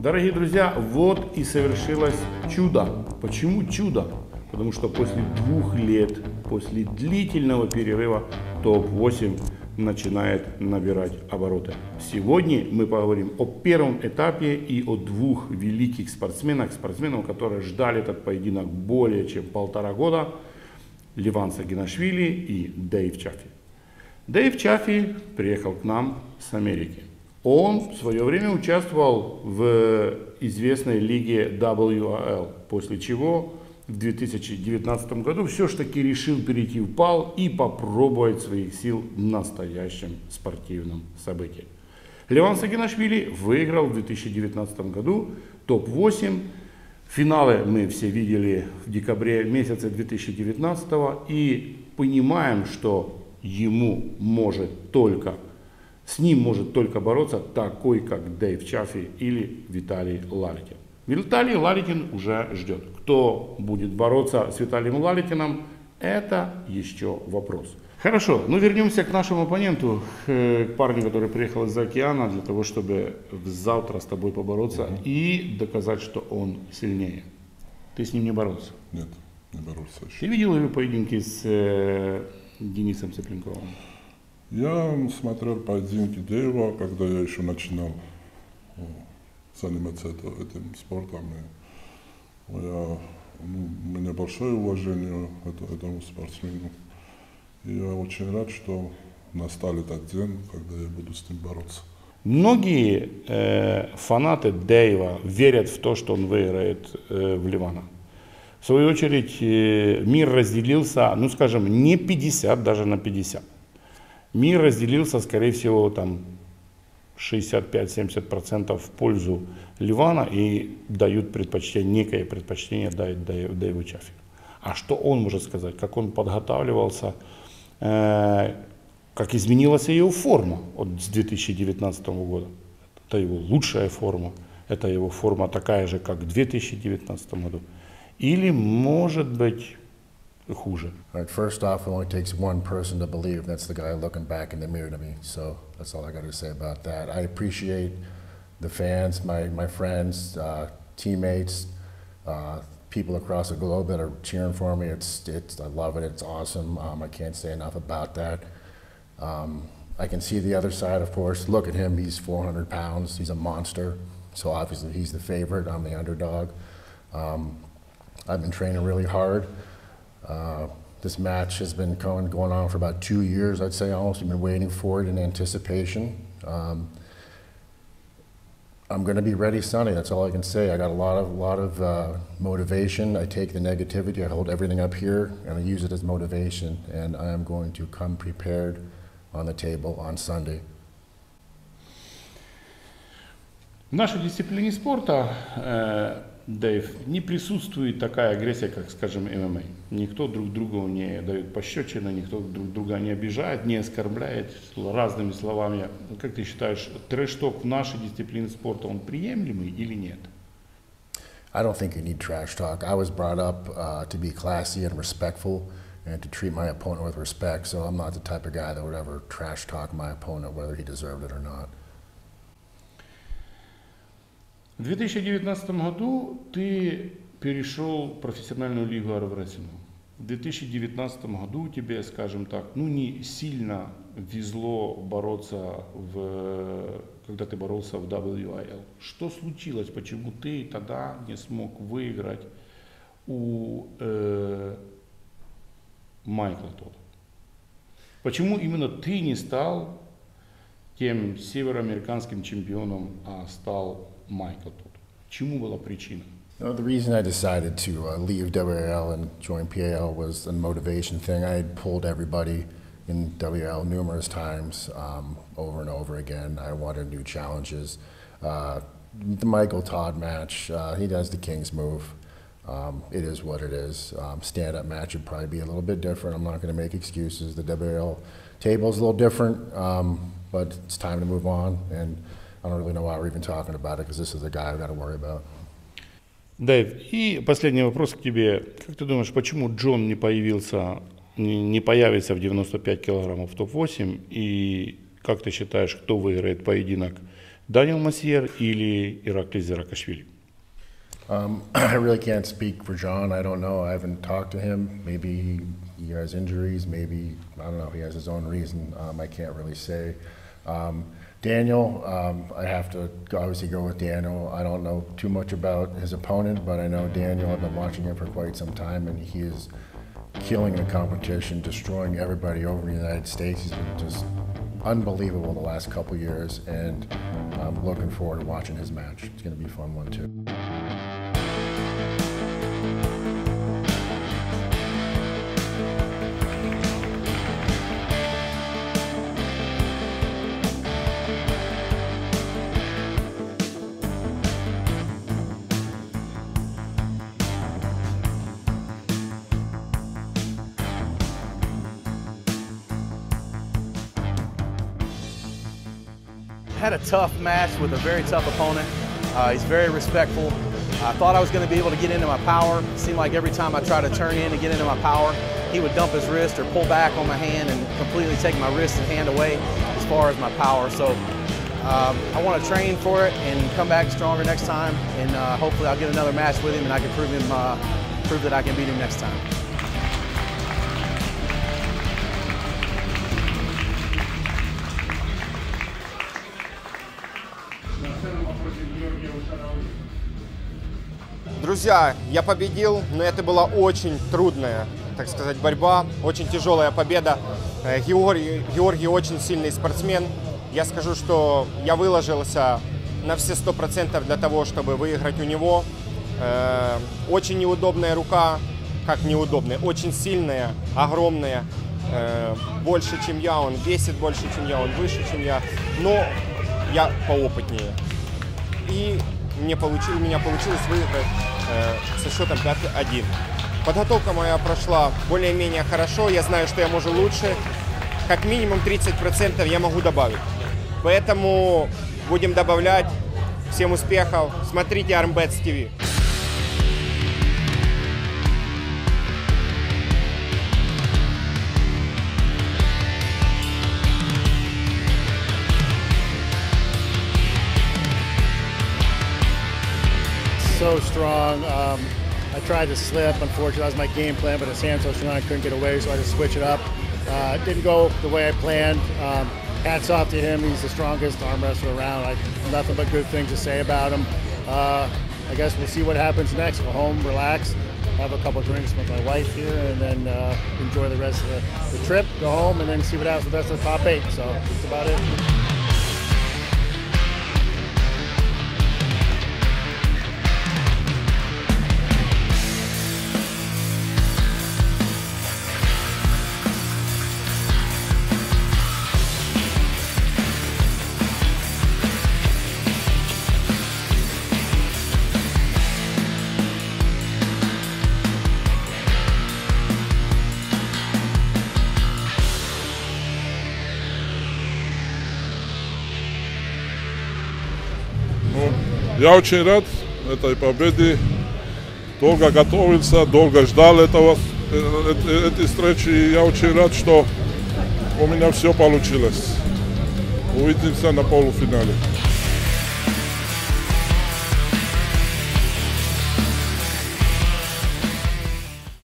Дорогие друзья, вот и совершилось чудо. Почему чудо? Потому что после 2 лет, после длительного перерыва, топ-8 начинает набирать обороты. Сегодня мы поговорим о первом этапе и о 2 великих спортсменах, которые ждали этот поединок более чем 1,5 года. Леван Сагинашвили и Дэйв Чаффи. Дэйв Чаффи приехал к нам с Америки. Он в свое время участвовал в известной лиге WRL, после чего в 2019 году все-таки решил перейти в ПАЛ и попробовать своих сил в настоящем спортивном событии. Леван Сагинашвили выиграл в 2019 году топ-8. Финалы мы все видели в декабре месяце 2019 и понимаем, что с ним может только бороться такой, как Дэйв Чаффи или Виталий Лалитин. Виталий Лалитин уже ждет. Кто будет бороться с Виталием Лалитиным, это еще вопрос. Хорошо, ну вернемся к нашему оппоненту, к парню, который приехал из-за океана для того, чтобы завтра с тобой побороться и доказать, что он сильнее. Ты с ним не боролся? Нет, не боролся еще. Ты видел его поединки с Денисом Цыпленковым? Я смотрел поединки Дэйва, когда я еще начинал заниматься этим спортом. У меня большое уважение к этому спортсмену. И я очень рад, что настал этот день, когда я буду с ним бороться. Многие фанаты Дэйва верят в то, что он выиграет в Левана. В свою очередь мир разделился, ну скажем, не 50 даже на 50. Мир разделился, скорее всего, там 65-70% в пользу Левана и дают некое предпочтение Дэйву Чаффи. А что он может сказать, как он подготавливался, как изменилась его форма с 2019 года. Это его лучшая форма, это его форма такая же, как в 2019 году. Или может быть хуже. Right, first off, it only takes one person to believe. That's the guy looking back in the mirror to me. So that's all I got to say about that. I appreciate the fans, my friends, teammates, people across the globe that are cheering for me. I love it. It's awesome. I can't say enough about that. I can see the other side, of course. Look at him. He's 400 pounds. He's a monster. So obviously he's the favorite. I'm the underdog. I've been training really hard. This match has been going on for about 2 years, I'd say almost. I've been waiting for it in anticipation. I'm going to be ready Sunday. That's all I can say. I got a lot of motivation. I take the negativity, I hold everything up here, and I use it as motivation. And I am going to come prepared on the table on Sunday. В нашей дисциплине спорта, Дэйв, не присутствует такая агрессия, как, скажем, ММА. Никто друг другу не дает пощечины, никто друг друга не обижает, не оскорбляет разными словами. Как ты считаешь, трэш-ток в нашей дисциплине спорта, он приемлемый или нет? I don't think you need trash talk. I was brought up to be classy and respectful and to treat my opponent with respect, so I'm not the type of guy that would ever trash talk my opponent, whether he deserved it or not. В 2019 году ты перешел в профессиональную лигу армрестлинга. В 2019 году тебе, скажем так, не сильно везло бороться когда ты боролся в WIL. Что случилось? Почему ты тогда не смог выиграть у Майкла Тодда? Почему именно ты не стал тем североамериканским чемпионом, а стал Майкл Тодд? Чему была причина? The reason I decided to leave WL and join PAL was a motivation thing. I had pulled everybody in WL numerous times, over and over again. I wanted new challenges. The Michael Todd match, he does the King's move. It is what it is. Stand-up match would probably be a little bit different. I'm not going to make excuses. The WL table is a little different, but it's time to move on. And I don't really know why we're even talking about it, because this is the guy I've got to worry about. Дэйв, и последний вопрос к тебе. Как ты думаешь, почему Джон не появится не появится в 95 килограммов в топ-8. И как ты считаешь, кто выиграет поединок Даниил Масьер или Ираклий Зеракашвили? I really can't speak for John. I don't know. I haven't talked to him. Maybe he has injuries. Maybe, I don't know, he has his own reason. I can't really say. Daniel, I have to obviously go with Daniel. I don't know too much about his opponent, but I know Daniel. I've been watching him for quite some time, and he is killing the competition, destroying everybody over in the United States. He's been just unbelievable the last couple years, and I'm looking forward to watching his match. It's going to be a fun one, too. Had a tough match with a very tough opponent. He's very respectful. I thought I was going to be able to get into my power. It seemed like every time I tried to turn in and get into my power, he would dump his wrist or pull back on my hand and completely take my wrist and hand away as far as my power. So I want to train for it and come back stronger next time, and hopefully I'll get another match with him and I can prove that I can beat him next time. Друзья, я победил, но это была очень трудная, так сказать, борьба, очень тяжелая победа. Георгий очень сильный спортсмен. Я скажу, что я выложился на все 100% для того, чтобы выиграть у него. Очень неудобная рука, как неудобная, очень сильная, огромная, больше, чем я, он весит больше, чем я, он выше, чем я, но я поопытнее. И у меня получилось выиграть со счетом 5-1. Подготовка моя прошла более-менее хорошо, я знаю, что я могу лучше, как минимум 30% я могу добавить. Поэтому будем добавлять. Всем успехов, смотрите Armbets TV. So strong. I tried to slip. Unfortunately, that was my game plan, but his hand so strong I couldn't get away, so I had to switch it up. It didn't go the way I planned. Hats off to him. He's the strongest arm wrestler around. I have nothing but good things to say about him. I guess we'll see what happens next. Go home, relax, have a couple of drinks with my wife here, and then enjoy the rest of the trip, go home, and then see what happens with the rest of the top 8. So that's about it. Я очень рад этой победе. Долго готовился, долго ждал этой встречи. И я очень рад, что у меня все получилось. Увидимся на полуфинале.